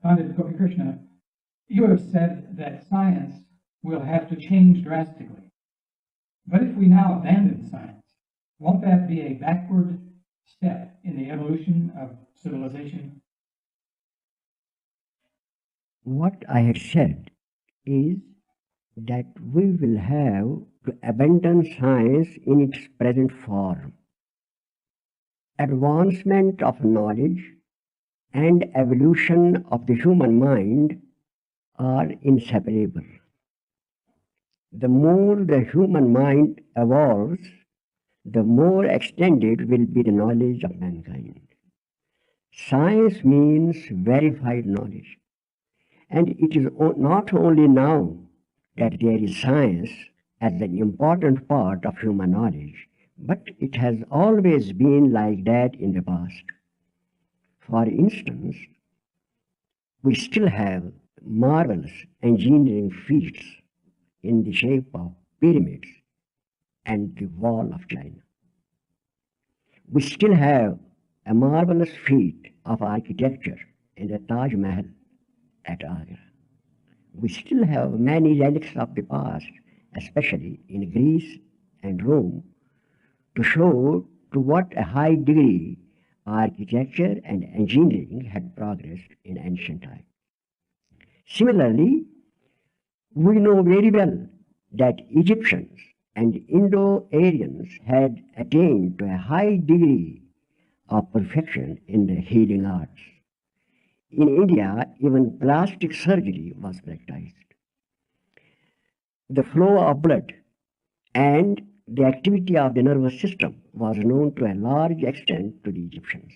Pandit Gopi Krishna, you have said that science will have to change drastically. But if we now abandon science, won't that be a backward step in the evolution of civilization? What I had said is that we will have to abandon science in its present form. Advancement of knowledge and evolution of the human mind are inseparable. The more the human mind evolves, the more extended will be the knowledge of mankind. Science means verified knowledge. And it is not only now that there is science as an important part of human knowledge, but it has always been like that in the past. For instance, we still have marvelous engineering feats in the shape of pyramids and the Wall of China. We still have a marvelous feat of architecture in the Taj Mahal at Agra. We still have many relics of the past, especially in Greece and Rome, to show to what a high degree architecture and engineering had progressed in ancient times. Similarly, we know very well that Egyptians and Indo-Aryans had attained to a high degree of perfection in the healing arts. In India, even plastic surgery was practiced. The flow of blood and the activity of the nervous system was known to a large extent to the Egyptians.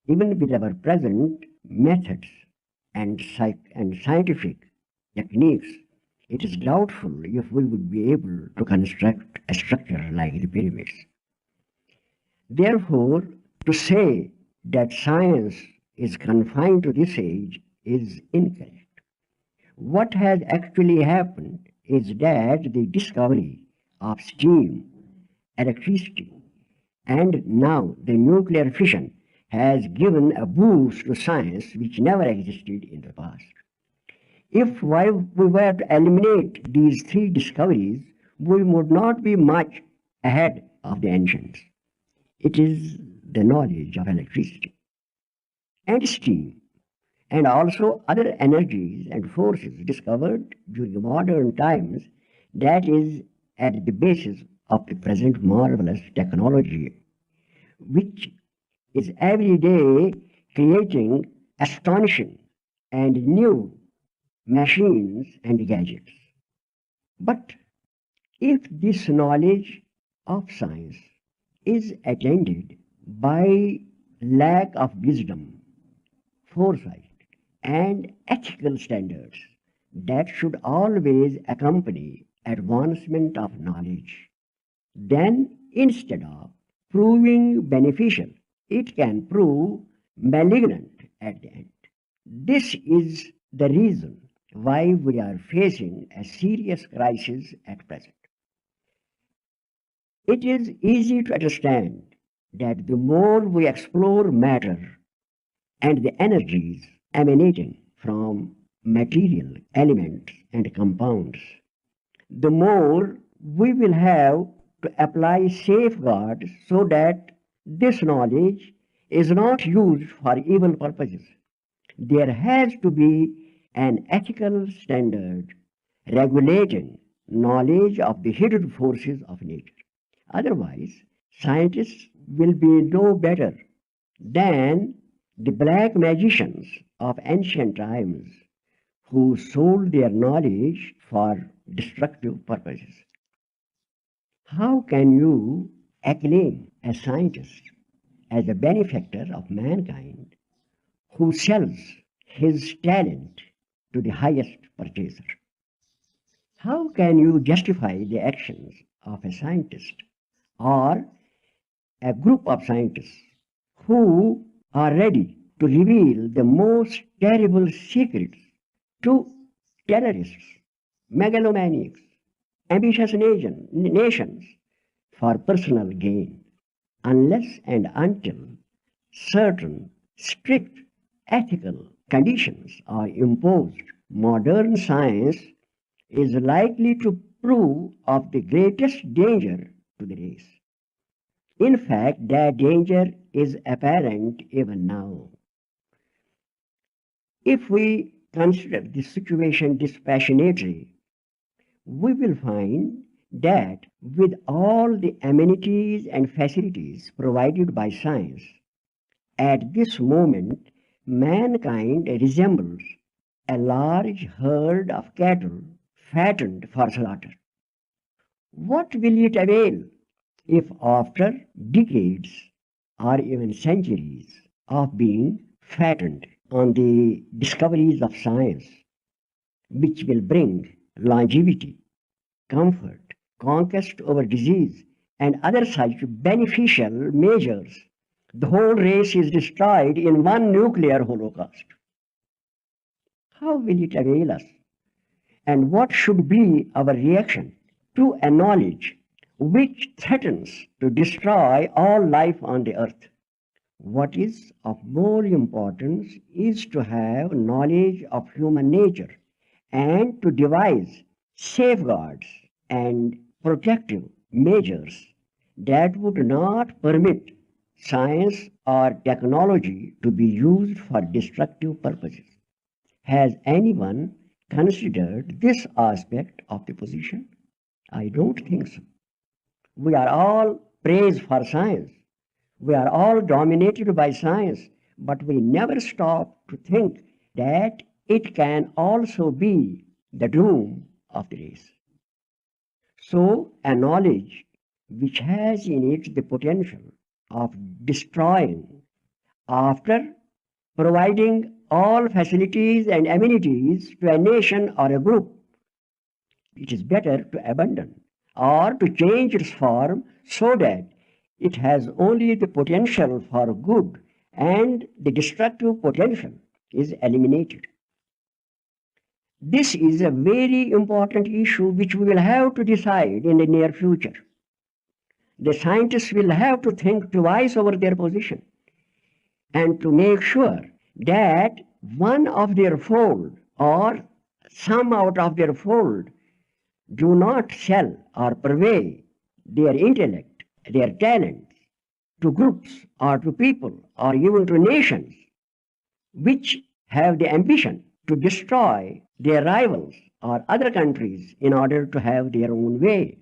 Even with our present methods and scientific techniques, it is doubtful if we would be able to construct a structure like the pyramids. Therefore, to say that science is confined to this age is incorrect. What has actually happened is that the discovery of steam, electricity, and now the nuclear fission has given a boost to science which never existed in the past. If we were to eliminate these three discoveries, we would not be much ahead of the ancients. It is the knowledge of electricity and steam, and also other energies and forces discovered during modern times that is at the basis of the present marvelous technology, which is every day creating astonishing and new machines and gadgets. But if this knowledge of science is attended by lack of wisdom, foresight, and ethical standards that should always accompany advancement of knowledge, then instead of proving beneficial, it can prove malignant at the end. This is the reason why we are facing a serious crisis at present. It is easy to understand that the more we explore matter and the energies emanating from material elements and compounds, the more we will have to apply safeguards so that this knowledge is not used for evil purposes. There has to be an ethical standard regulating knowledge of the hidden forces of nature. Otherwise, scientists will be no better than the black magicians of ancient times who sold their knowledge for destructive purposes. How can you acclaim a scientist as a benefactor of mankind who sells his talent to the highest purchaser? How can you justify the actions of a scientist or a group of scientists who are ready to reveal the most terrible secrets to terrorists, megalomaniacs, ambitious nations for personal gain, unless and until certain strict ethical conditions are imposed, modern science is likely to prove of the greatest danger to the race. In fact, that danger is apparent even now. If we consider the situation dispassionately, we will find that with all the amenities and facilities provided by science, at this moment, mankind resembles a large herd of cattle fattened for slaughter. What will it avail if after decades or even centuries of being fattened on the discoveries of science, which will bring longevity, comfort, conquest over disease, and other such beneficial measures, the whole race is destroyed in one nuclear holocaust? How will it avail us? And what should be our reaction to a knowledge which threatens to destroy all life on the earth? What is of more importance is to have knowledge of human nature and to devise safeguards and protective measures that would not permit science or technology to be used for destructive purposes. Has anyone considered this aspect of the position? I don't think so. We are all praised for science. We are all dominated by science, but we never stop to think that it can also be the doom of the race. So, a knowledge which has in it the potential of destroying after providing all facilities and amenities to a nation or a group, it is better to abandon or to change its form so that it has only the potential for good and the destructive potential is eliminated. This is a very important issue which we will have to decide in the near future. The scientists will have to think twice over their position and to make sure that one of their fold or some out of their fold do not sell or purvey their intellect, their talents to groups or to people or even to nations which have the ambition to destroy their rivals or other countries in order to have their own way.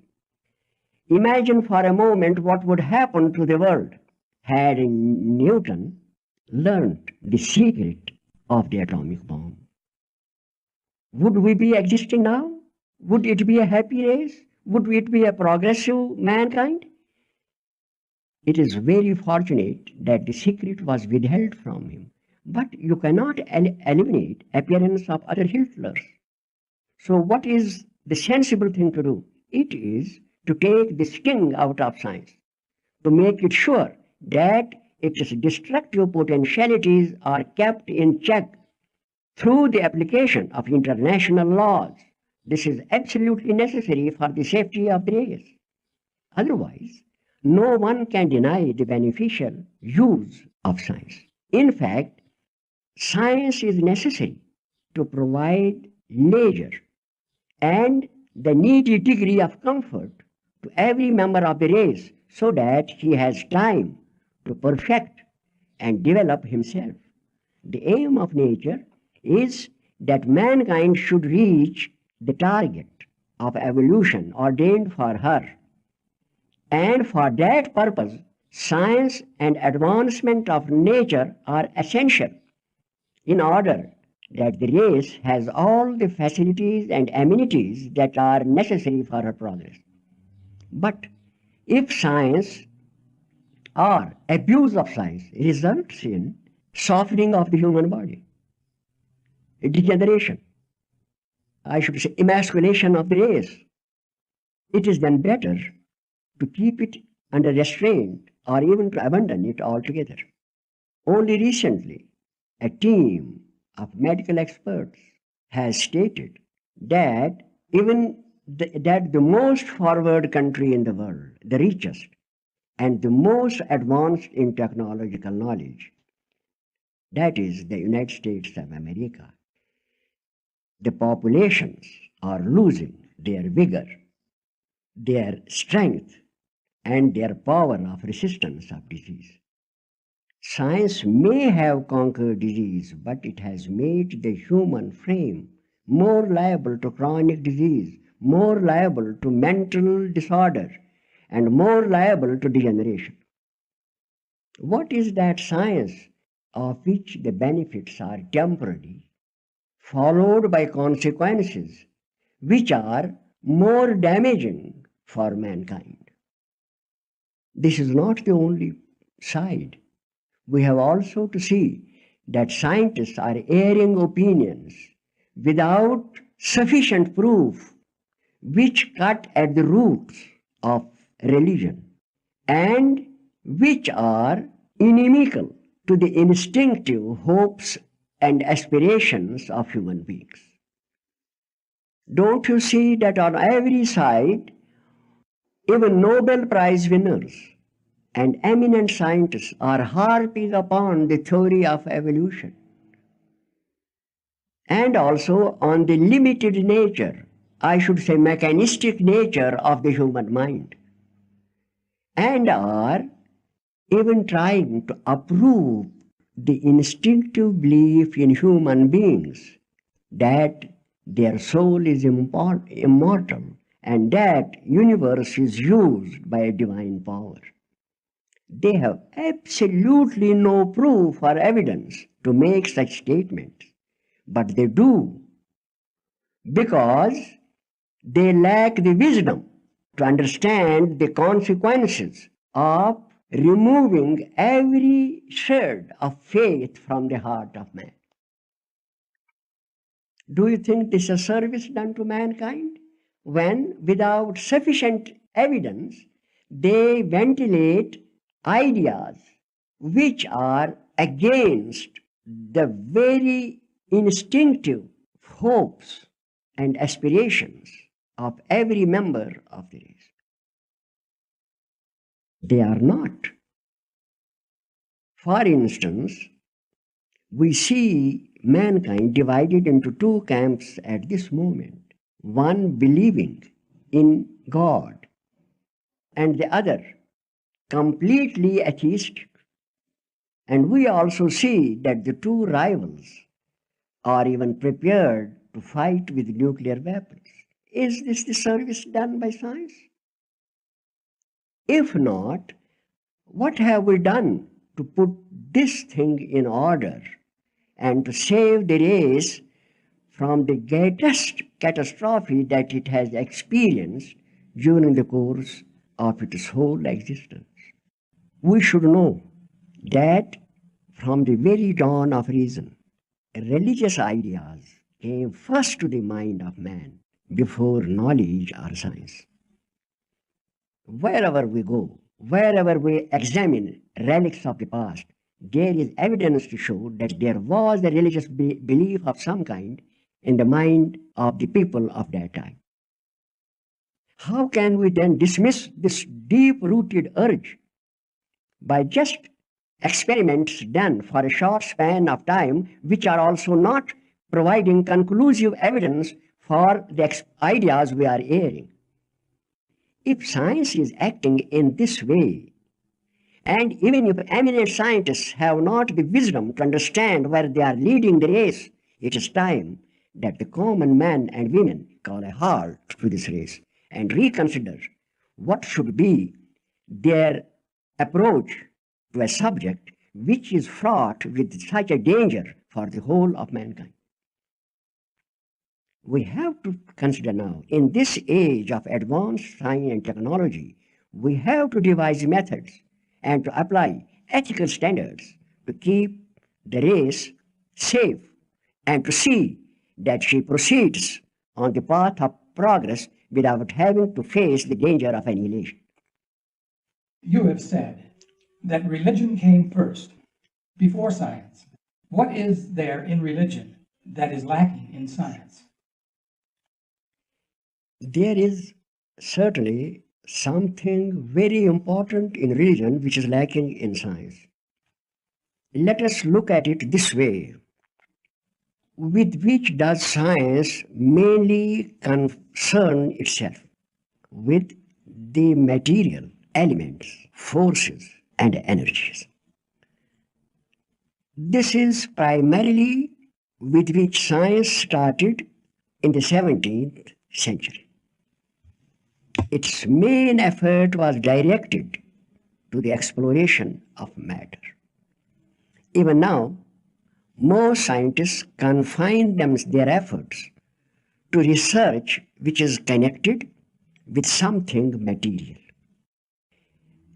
Imagine for a moment what would happen to the world had Newton learned the secret of the atomic bomb. Would we be existing now? Would it be a happy race? Would it be a progressive mankind? It is very fortunate that the secret was withheld from him. But you cannot eliminate appearance of other Hitlers. So what is the sensible thing to do? It is to take the sting out of science, to make it sure that its destructive potentialities are kept in check through the application of international laws. This is absolutely necessary for the safety of the race. Otherwise, no one can deny the beneficial use of science. In fact, science is necessary to provide leisure and the needed degree of comfort to every member of the race so that he has time to perfect and develop himself. The aim of nature is that mankind should reach the target of evolution ordained for her. And for that purpose, science and advancement of nature are essential in order that the race has all the facilities and amenities that are necessary for her progress. But if science or abuse of science results in softening of the human body, degeneration, I should say emasculation of the race, it is then better to keep it under restraint or even to abandon it altogether. Only recently, a team of medical experts has stated that that the most forward country in the world, the richest and the most advanced in technological knowledge, that is the United States of America. The populations are losing their vigor, their strength, and their power of resistance of disease. Science may have conquered disease, but it has made the human frame more liable to chronic disease, more liable to mental disorder, and more liable to degeneration. What is that science of which the benefits are temporary, followed by consequences which are more damaging for mankind? This is not the only side. We have also to see that scientists are airing opinions without sufficient proof, which cut at the roots of religion and which are inimical to the instinctive hopes and aspirations of human beings. Don't you see that on every side, even Nobel Prize winners and eminent scientists are harping upon the theory of evolution and also on the limited nature, I should say mechanistic nature of the human mind, and are even trying to approve the instinctive belief in human beings that their soul is immortal and that universe is used by a divine power. They have absolutely no proof or evidence to make such statements, but they do because they lack the wisdom to understand the consequences of removing every shred of faith from the heart of man. Do you think this is a service done to mankind when, without sufficient evidence, they ventilate ideas which are against the very instinctive hopes and aspirations of every member of the race? They are not. For instance, we see mankind divided into two camps at this moment, one believing in God and the other completely atheistic. And we also see that the two rivals are even prepared to fight with nuclear weapons. Is this the service done by science? If not, what have we done to put this thing in order and to save the race from the greatest catastrophe that it has experienced during the course of its whole existence? We should know that from the very dawn of reason, religious ideas came first to the mind of man before knowledge or science. Wherever we go, wherever we examine relics of the past, there is evidence to show that there was a religious belief of some kind in the mind of the people of that time. How can we then dismiss this deep-rooted urge by just experiments done for a short span of time, which are also not providing conclusive evidence for the ideas we are airing? If science is acting in this way, and even if eminent scientists have not the wisdom to understand where they are leading the race, it is time that the common men and women call a halt to this race and reconsider what should be their approach to a subject which is fraught with such a danger for the whole of mankind. We have to consider now, in this age of advanced science and technology, we have to devise methods and to apply ethical standards to keep the race safe and to see that she proceeds on the path of progress without having to face the danger of annihilation. You have said that religion came first, before science. What is there in religion that is lacking in science? There is certainly something very important in religion which is lacking in science. Let us look at it this way. With which does science mainly concern itself? With the material elements, forces, and energies. This is primarily with which science started in the 17th century. Its main effort was directed to the exploration of matter. Even now, most scientists confine their efforts to research which is connected with something material.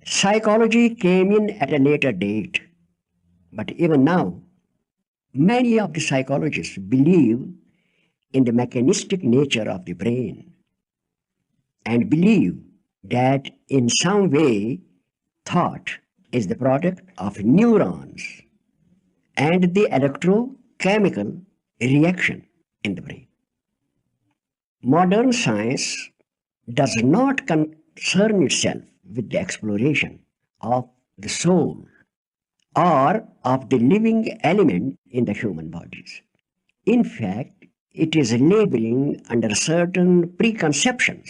Psychology came in at a later date, but even now, many of the psychologists believe in the mechanistic nature of the brain and believe that in some way thought is the product of neurons and the electrochemical reaction in the brain. Modern science does not concern itself with the exploration of the soul or of the living element in the human bodies. In fact, it is labeling under certain preconceptions,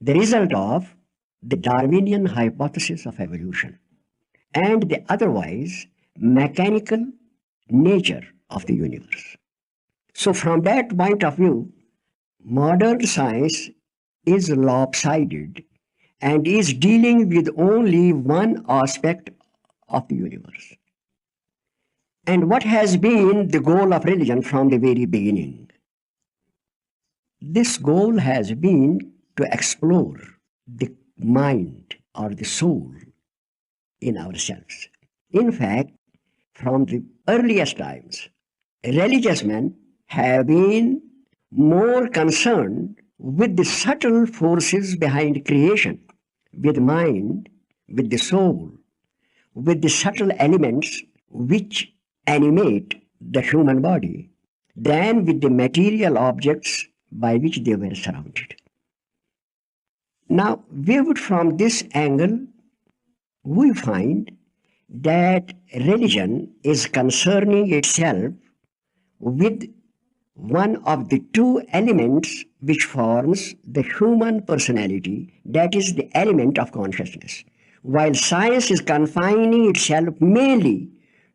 the result of the Darwinian hypothesis of evolution and the otherwise mechanical nature of the universe. So, from that point of view, modern science is lopsided and is dealing with only one aspect of the universe. And what has been the goal of religion from the very beginning? This goal has been to explore the mind or the soul in ourselves. In fact, from the earliest times, religious men have been more concerned with the subtle forces behind creation, with mind, with the soul, with the subtle elements which animate the human body, than with the material objects by which they were surrounded. Now, viewed from this angle, we find that religion is concerning itself with one of the two elements which forms the human personality, that is the element of consciousness, while science is confining itself mainly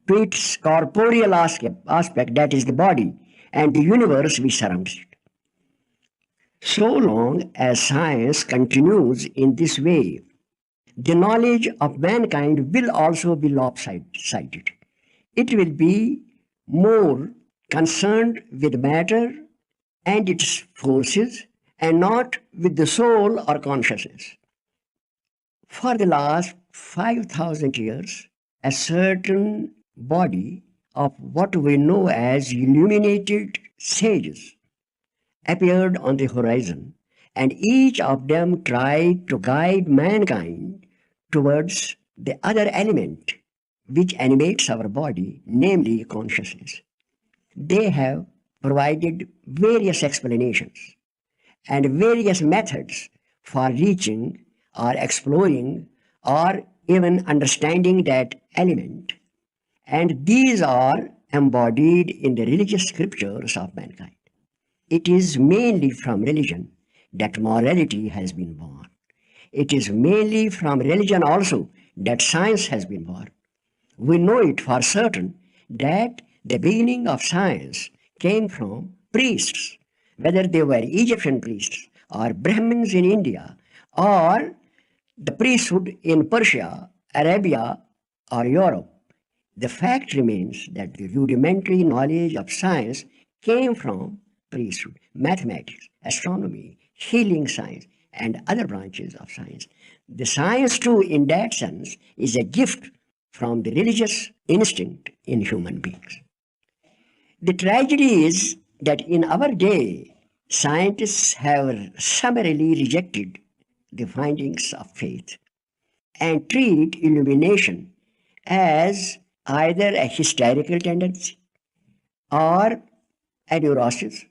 to its corporeal aspect, that is the body, and the universe which surrounds it. So long as science continues in this way, the knowledge of mankind will also be lopsided. It will be more concerned with matter and its forces and not with the soul or consciousness. For the last 5,000 years, a certain body of what we know as illuminated sages appeared on the horizon, and each of them tried to guide mankind towards the other element which animates our body, namely consciousness. They have provided various explanations and various methods for reaching or exploring or even understanding that element. And these are embodied in the religious scriptures of mankind. It is mainly from religion that morality has been born. It is mainly from religion also that science has been born. We know it for certain that the beginning of science came from priests, whether they were Egyptian priests or Brahmins in India or the priesthood in Persia, Arabia, or Europe. The fact remains that the rudimentary knowledge of science came from priesthood, mathematics, astronomy, healing science, and other branches of science. The science, too, in that sense, is a gift from the religious instinct in human beings. The tragedy is that in our day, scientists have summarily rejected the findings of faith and treat illumination as either a hysterical tendency or a neurosis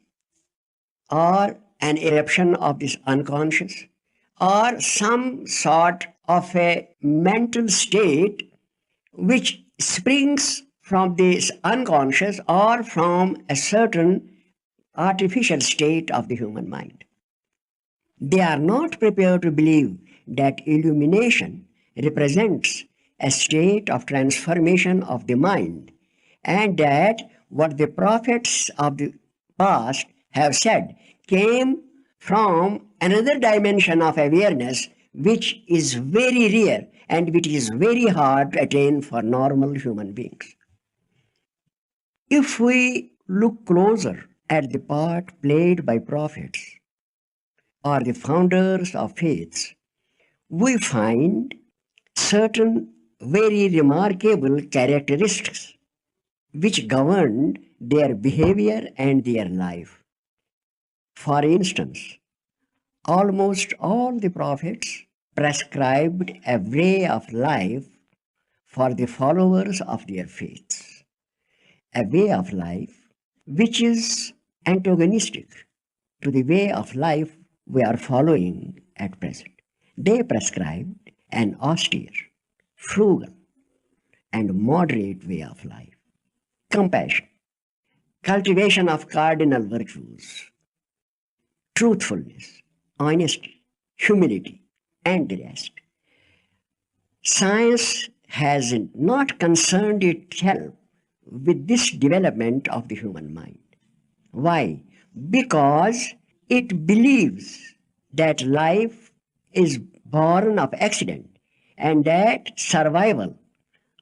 or an eruption of this unconscious or some sort of a mental state which springs from this unconscious or from a certain artificial state of the human mind. They are not prepared to believe that illumination represents a state of transformation of the mind, and that what the prophets of the past have said came from another dimension of awareness which is very rare and which is very hard to attain for normal human beings. If we look closer at the part played by prophets or the founders of faiths, we find certain very remarkable characteristics which governed their behavior and their life. For instance, almost all the prophets prescribed a way of life for the followers of their faiths, a way of life which is antagonistic to the way of life we are following at present. They prescribed an austere, frugal, and moderate way of life, compassion, cultivation of cardinal virtues, truthfulness, honesty, humility, and the rest. Science has not concerned itself with this development of the human mind. Why? Because it believes that life is born of accident and that survival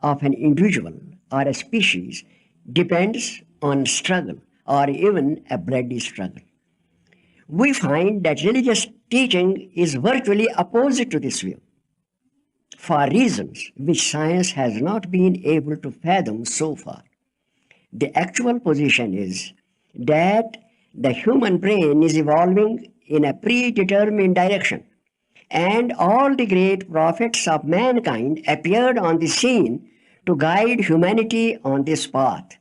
of an individual or a species depends on struggle or even a bloody struggle. We find that religious teaching is virtually opposite to this view for reasons which science has not been able to fathom so far. The actual position is that the human brain is evolving in a predetermined direction, and all the great prophets of mankind appeared on the scene to guide humanity on this path.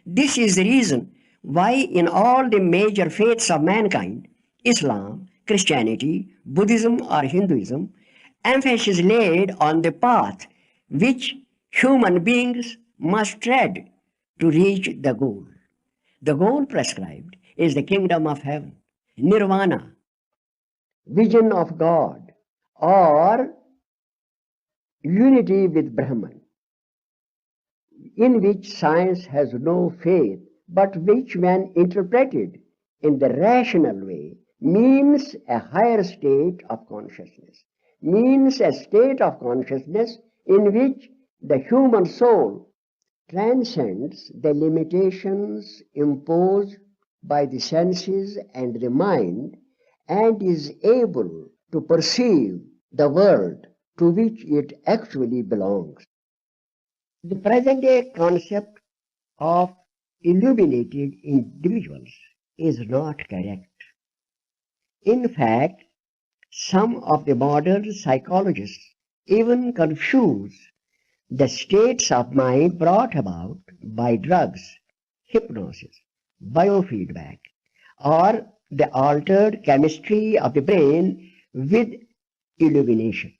This is the reason why in all the major faiths of mankind, Islam, Christianity, Buddhism or Hinduism, emphasis is laid on the path which human beings must tread to reach the goal. The goal prescribed is the kingdom of heaven, nirvana, vision of God, or unity with Brahman, in which science has no faith, but which, when interpreted in the rational way, means a higher state of consciousness, means a state of consciousness in which the human soul transcends the limitations imposed by the senses and the mind and is able to perceive the world to which it actually belongs. The present day concept of illuminated individuals is not correct. In fact, some of the modern psychologists even confuse the states of mind brought about by drugs, hypnosis, biofeedback, or the altered chemistry of the brain with illumination.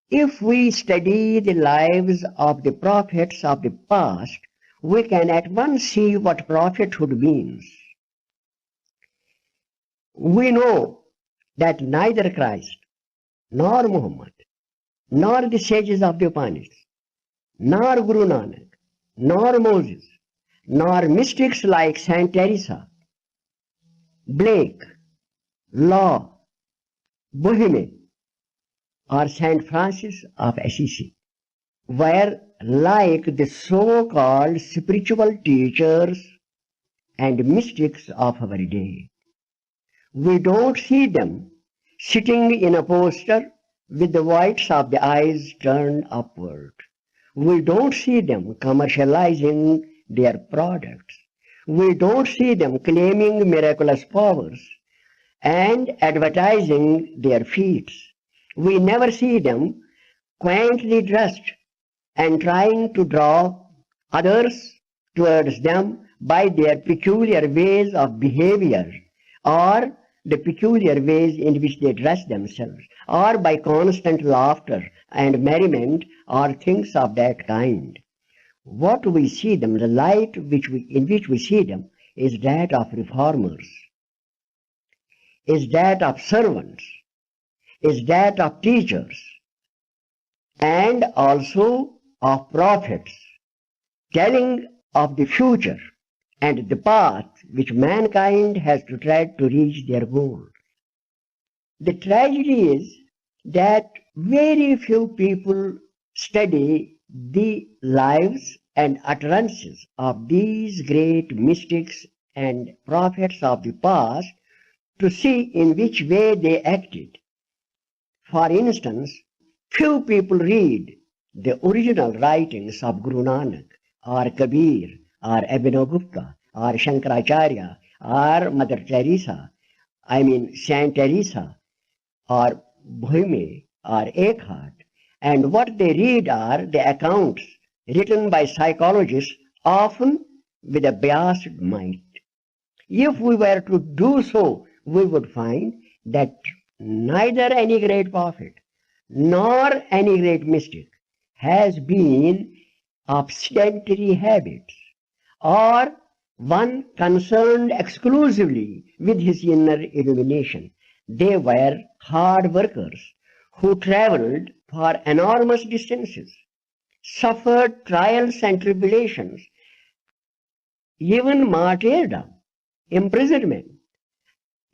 If we study the lives of the prophets of the past, we can at once see what prophethood means. We know that neither Christ, nor Muhammad, nor the sages of the Upanishads, nor Guru Nanak, nor Moses, nor mystics like Saint Teresa, Blake, Law, Boheme, or Saint Francis of Assisi were like the so-called spiritual teachers and mystics of our day. We don't see them sitting in a posture with the whites of the eyes turned upward. We don't see them commercializing their products. We don't see them claiming miraculous powers and advertising their feats. We never see them quaintly dressed and trying to draw others towards them by their peculiar ways of behavior or the peculiar ways in which they dress themselves, or by constant laughter and merriment or things of that kind. What we see them, the light in which we see them, is that of reformers, is that of servants, is that of teachers, and also of prophets, telling of the future and the path which mankind has to tread to reach their goal. The tragedy is that very few people study the lives and utterances of these great mystics and prophets of the past to see in which way they acted. For instance, few people read the original writings of Guru Nanak or Kabir or Abhinavagupta or Shankaracharya or Mother Teresa, Saint Teresa or Bhume or Eckhart, and what they read are the accounts written by psychologists, often with a biased mind. If we were to do so, we would find that neither any great prophet nor any great mystic has been of sedentary habits or one concerned exclusively with his inner illumination. They were hard workers who traveled for enormous distances, suffered trials and tribulations, even martyrdom, imprisonment,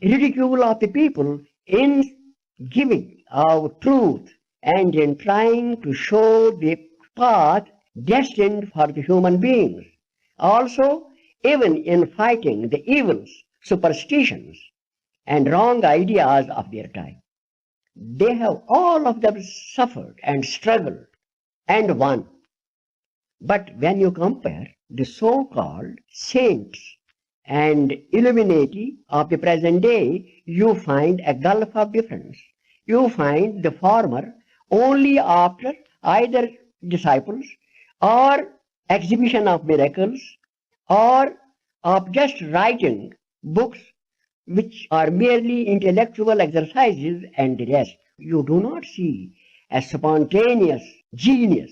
ridicule of the people in giving out truth and in trying to show the path destined for the human beings. Also, even in fighting the evils, superstitions, and wrong ideas of their time. They have all of them suffered and struggled and won. But when you compare the so-called saints and illuminati of the present day, you find a gulf of difference. You find the former only after either disciples or exhibition of miracles or of just writing books which are merely intellectual exercises and the rest. You do not see a spontaneous genius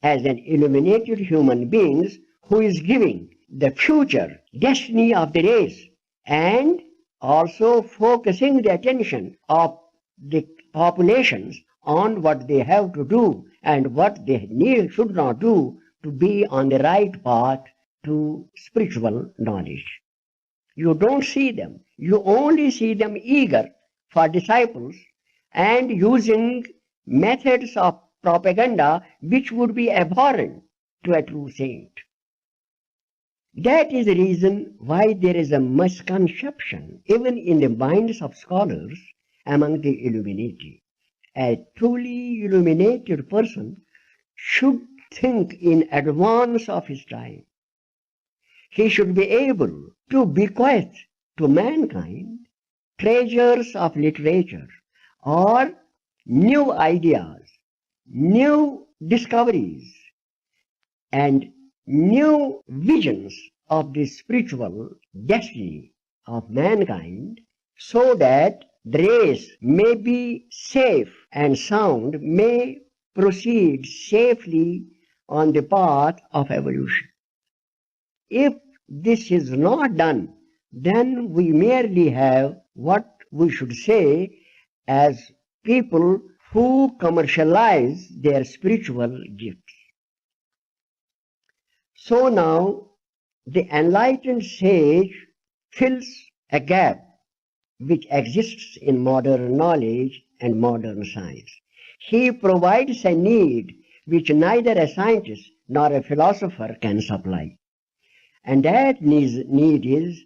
as an illuminated human being who is giving the future destiny of the race and also focusing the attention of the populations on what they have to do and what they should not do to be on the right path to spiritual knowledge. You don't see them. You only see them eager for disciples and using methods of propaganda which would be abhorrent to a true saint. That is the reason why there is a misconception, even in the minds of scholars, among the illuminati. A truly illuminated person should think in advance of his time. He should be able to bequeath to mankind treasures of literature or new ideas, new discoveries, and new visions of the spiritual destiny of mankind so that the race may be safe and sound, may proceed safely on the path of evolution. If this is not done, then we merely have what we should say as people who commercialize their spiritual gifts. So now the enlightened sage fills a gap which exists in modern knowledge and modern science. He provides a need which neither a scientist nor a philosopher can supply. And that need is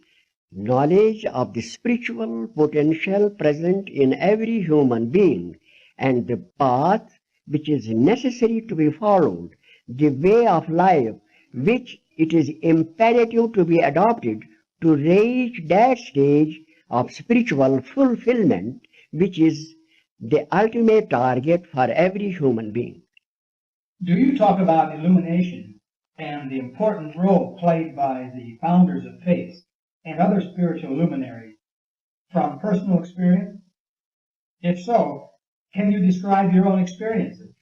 knowledge of the spiritual potential present in every human being and the path which is necessary to be followed, the way of life which it is imperative to be adopted to reach that stage of spiritual fulfillment which is the ultimate target for every human being. Do you talk about illumination and the important role played by the founders of faith and other spiritual luminaries from personal experience? If so, can you describe your own experiences?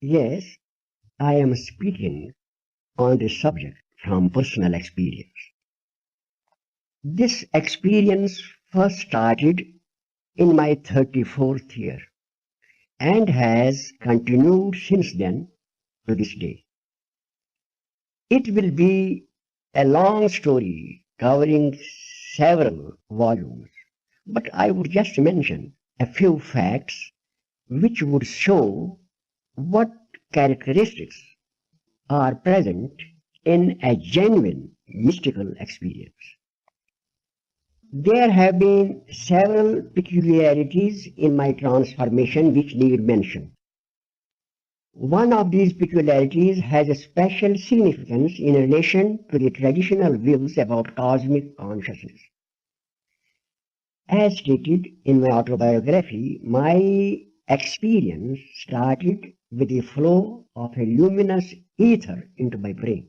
Yes, I am speaking on this subject from personal experience. This experience first started in my 34th year and has continued since then to this day. It will be a long story covering several volumes, but I would just mention a few facts which would show what characteristics are present in a genuine mystical experience. There have been several peculiarities in my transformation which need mention. One of these peculiarities has a special significance in relation to the traditional views about cosmic consciousness. As stated in my autobiography, my experience started with the flow of a luminous ether into my brain.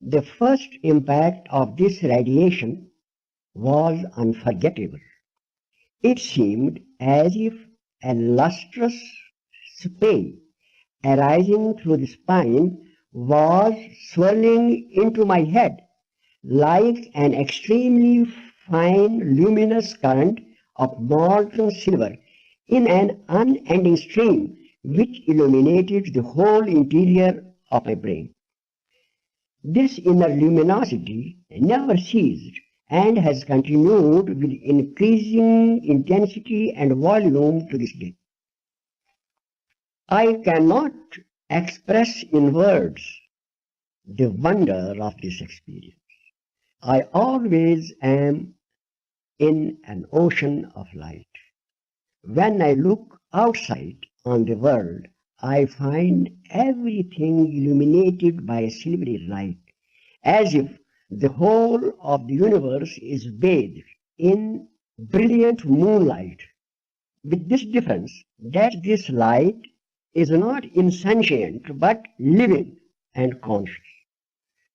The first impact of this radiation was unforgettable. It seemed as if a lustrous spray arising through the spine was swirling into my head like an extremely fine luminous current of molten silver in an unending stream which illuminated the whole interior of my brain. This inner luminosity never ceased and has continued with increasing intensity and volume to this day. I cannot express in words the wonder of this experience. I always am in an ocean of light. When I look outside on the world, I find everything illuminated by a silvery light, as if the whole of the universe is bathed in brilliant moonlight, with this difference that this light is not insentient but living and conscious.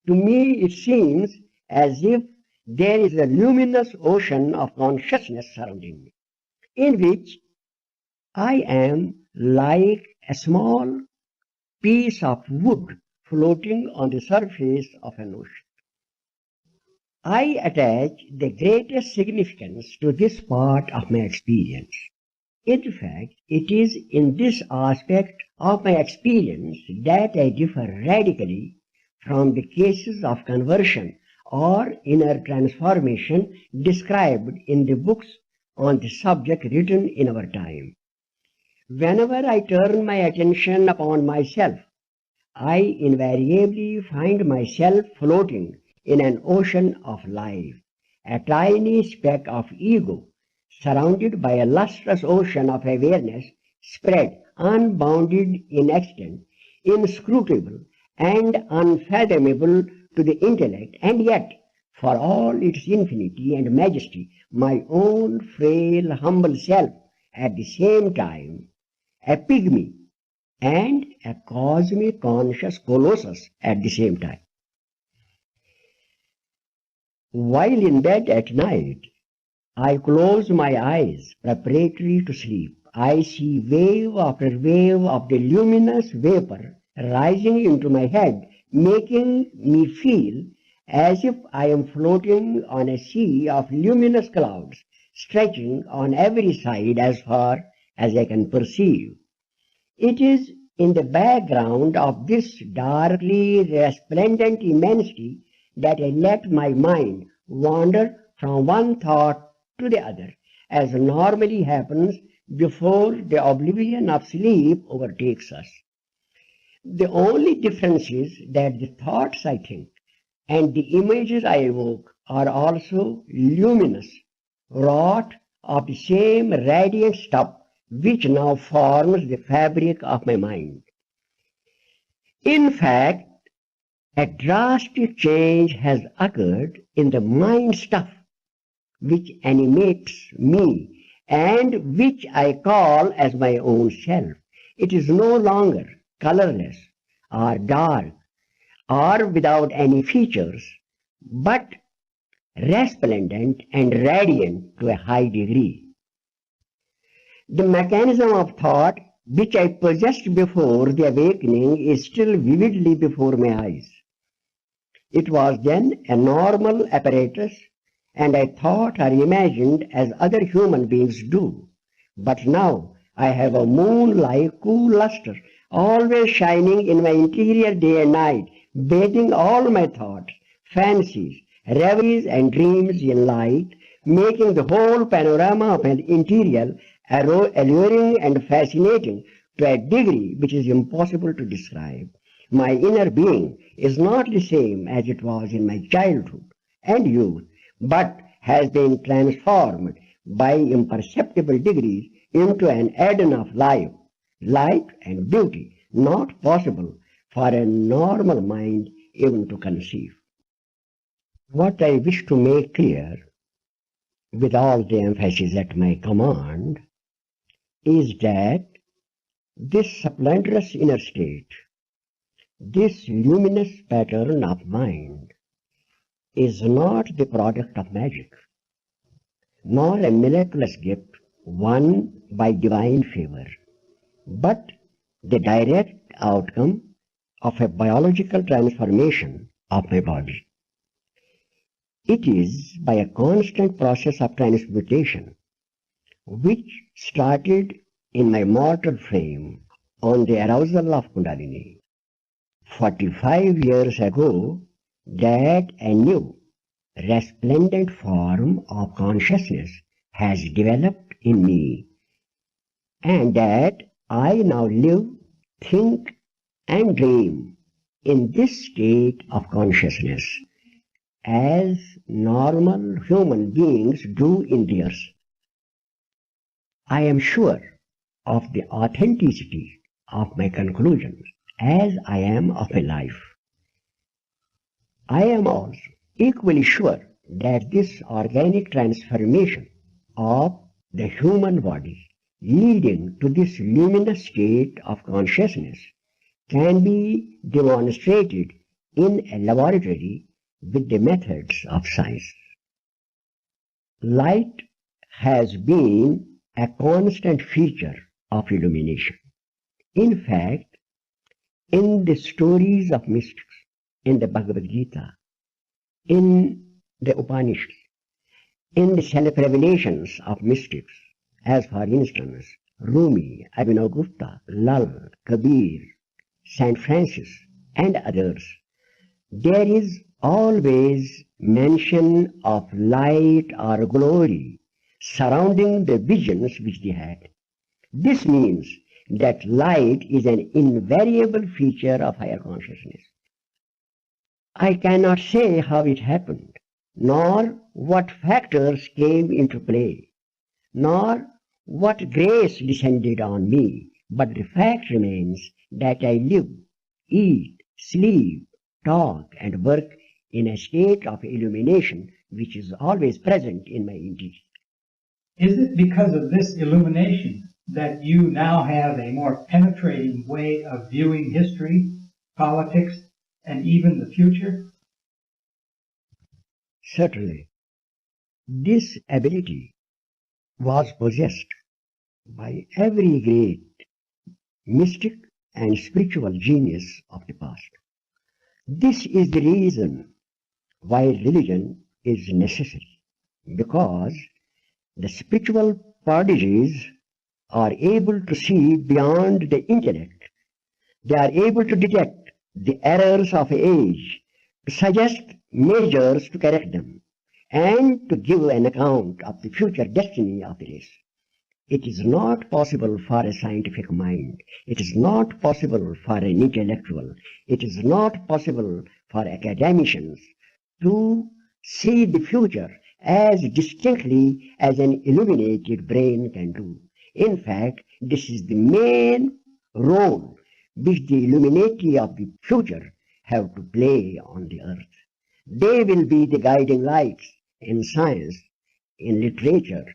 To me, it seems as if there is a luminous ocean of consciousness surrounding me, in which I am like a small piece of wood floating on the surface of an ocean. I attach the greatest significance to this part of my experience. In fact, it is in this aspect of my experience that I differ radically from the cases of conversion or inner transformation described in the books on the subject written in our time. Whenever I turn my attention upon myself, I invariably find myself floating in an ocean of life, a tiny speck of ego, surrounded by a lustrous ocean of awareness, spread, unbounded in extent, inscrutable and unfathomable to the intellect, and yet, for all its infinity and majesty, my own frail, humble self, at the same time, a pygmy and a cosmic conscious colossus at the same time. While in bed at night, I close my eyes preparatory to sleep. I see wave after wave of the luminous vapor rising into my head, making me feel as if I am floating on a sea of luminous clouds, stretching on every side as far as I can perceive. It is in the background of this darkly resplendent immensity that I let my mind wander from one thought to the other, as normally happens before the oblivion of sleep overtakes us. The only difference is that the thoughts I think and the images I evoke are also luminous, wrought of the same radiant stuff which now forms the fabric of my mind. In fact, a drastic change has occurred in the mind stuff which animates me and which I call as my own self. It is no longer colorless or dark or without any features, but resplendent and radiant to a high degree. The mechanism of thought which I possessed before the awakening, is still vividly before my eyes. It was then a normal apparatus, and I thought or imagined as other human beings do. But now I have a moon-like cool luster, always shining in my interior day and night, bathing all my thoughts, fancies, reveries and dreams in light, making the whole panorama of an interior alluring and fascinating to a degree which is impossible to describe. My inner being is not the same as it was in my childhood and youth, but has been transformed by imperceptible degrees into an Eden of life, light and beauty, not possible for a normal mind even to conceive. What I wish to make clear, with all the emphasis at my command, is that this splendorous inner state, this luminous pattern of mind, is not the product of magic, nor a miraculous gift won by divine favor, but the direct outcome of a biological transformation of my body. It is by a constant process of transmutation, which started in my mortal frame on the arousal of Kundalini 45 years ago, that a new, resplendent form of consciousness has developed in me, and that I now live, think, and dream in this state of consciousness as normal human beings do in theirs. I am sure of the authenticity of my conclusions as I am of my life. I am also equally sure that this organic transformation of the human body leading to this luminous state of consciousness can be demonstrated in a laboratory with the methods of science. Light has been a constant feature of illumination. In fact, in the stories of mystics, in the Bhagavad Gita, in the Upanishads, in the self-revelations of mystics, as for instance, Rumi, Abhinavagupta, Lal, Kabir, Saint Francis, and others, there is always mention of light or glory surrounding the visions which they had. This means that light is an invariable feature of higher consciousness. I cannot say how it happened, nor what factors came into play, nor what grace descended on me, but the fact remains that I live, eat, sleep, talk, and work in a state of illumination which is always present in my interior. Is it because of this illumination that you now have a more penetrating way of viewing history, politics, and even the future? Certainly, this ability was possessed by every great mystic and spiritual genius of the past. This is the reason why religion is necessary, because the spiritual prodigies are able to see beyond the intellect. They are able to detect the errors of age, to suggest measures to correct them, and to give an account of the future destiny of the race. It is not possible for a scientific mind. It is not possible for an intellectual. It is not possible for academicians to see the future as distinctly as an illuminated brain can do. In fact, this is the main role which the illuminati of the future have to play on the earth. They will be the guiding lights in science, in literature,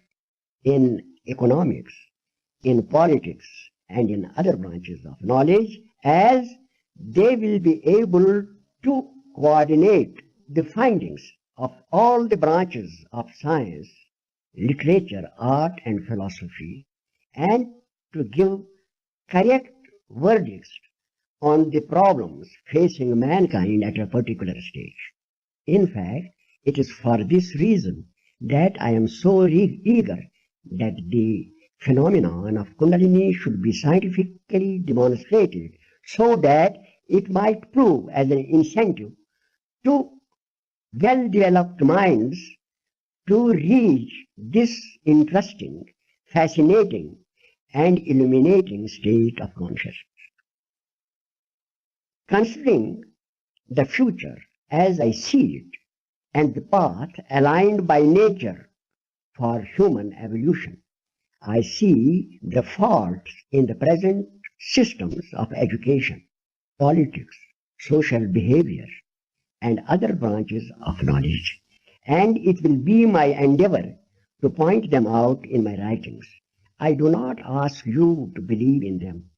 in economics, in politics, and in other branches of knowledge, as they will be able to coordinate the findings of all the branches of science, literature, art, and philosophy, and to give correct verdicts on the problems facing mankind at a particular stage. In fact, it is for this reason that I am so eager that the phenomenon of Kundalini should be scientifically demonstrated so that it might prove as an incentive to well-developed minds to reach this interesting, fascinating, and illuminating state of consciousness. Considering the future as I see it and the path aligned by nature for human evolution, I see the faults in the present systems of education, politics, social behavior, and other branches of knowledge, and it will be my endeavor to point them out in my writings. I do not ask you to believe in them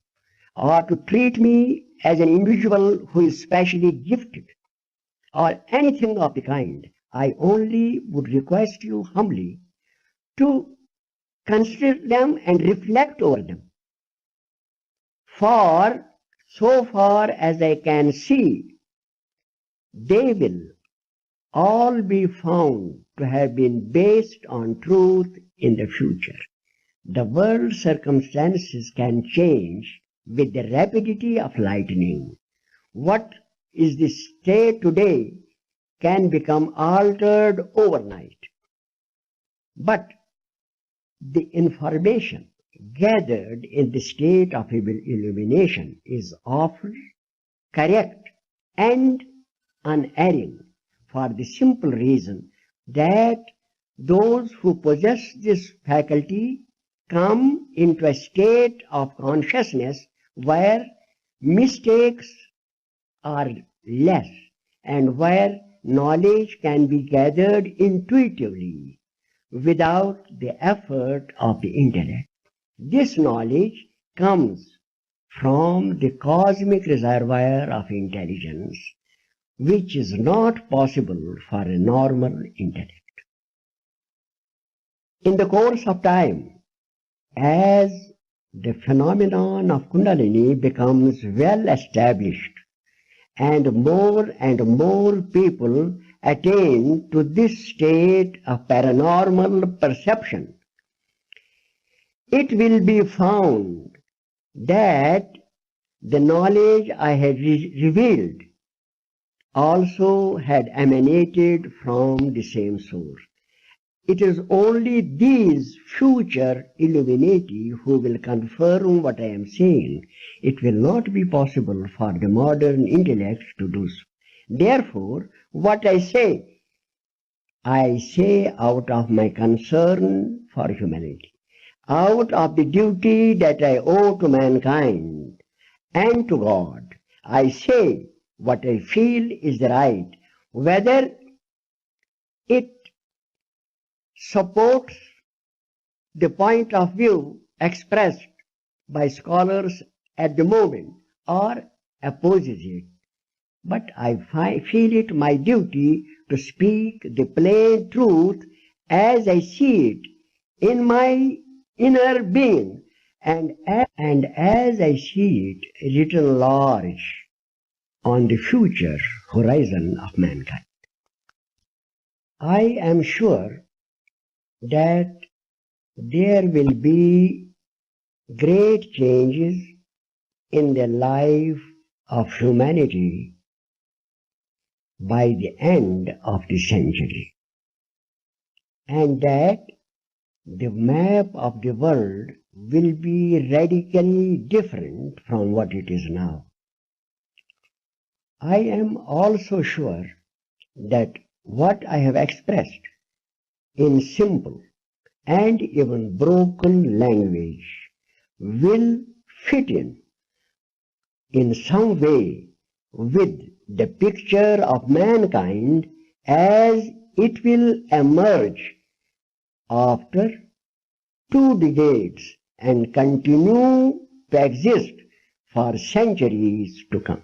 or to treat me as an individual who is specially gifted or anything of the kind. I only would request you humbly to consider them and reflect over them. For so far as I can see, they will all be found to have been based on truth in the future. The world's circumstances can change with the rapidity of lightning. What is the state today can become altered overnight. But the information gathered in the state of illumination is often correct and unerring, for the simple reason that those who possess this faculty come into a state of consciousness where mistakes are less and where knowledge can be gathered intuitively without the effort of the intellect. This knowledge comes from the cosmic reservoir of intelligence, which is not possible for a normal intellect. In the course of time, as the phenomenon of Kundalini becomes well established and more people attain to this state of paranormal perception, it will be found that the knowledge I had revealed also had emanated from the same source. It is only these future illuminati who will confirm what I am saying. It will not be possible for the modern intellect to do so. Therefore, what I say out of my concern for humanity, out of the duty that I owe to mankind and to God. I say what I feel is right, whether it supports the point of view expressed by scholars at the moment or opposes it. But I feel it my duty to speak the plain truth as I see it in my inner being and as I see it written large on the future horizon of mankind. I am sure that there will be great changes in the life of humanity by the end of the century, and that the map of the world will be radically different from what it is now. I am also sure that what I have expressed in simple and even broken language will fit in some way with the picture of mankind as it will emerge after 2 decades and continue to exist for centuries to come.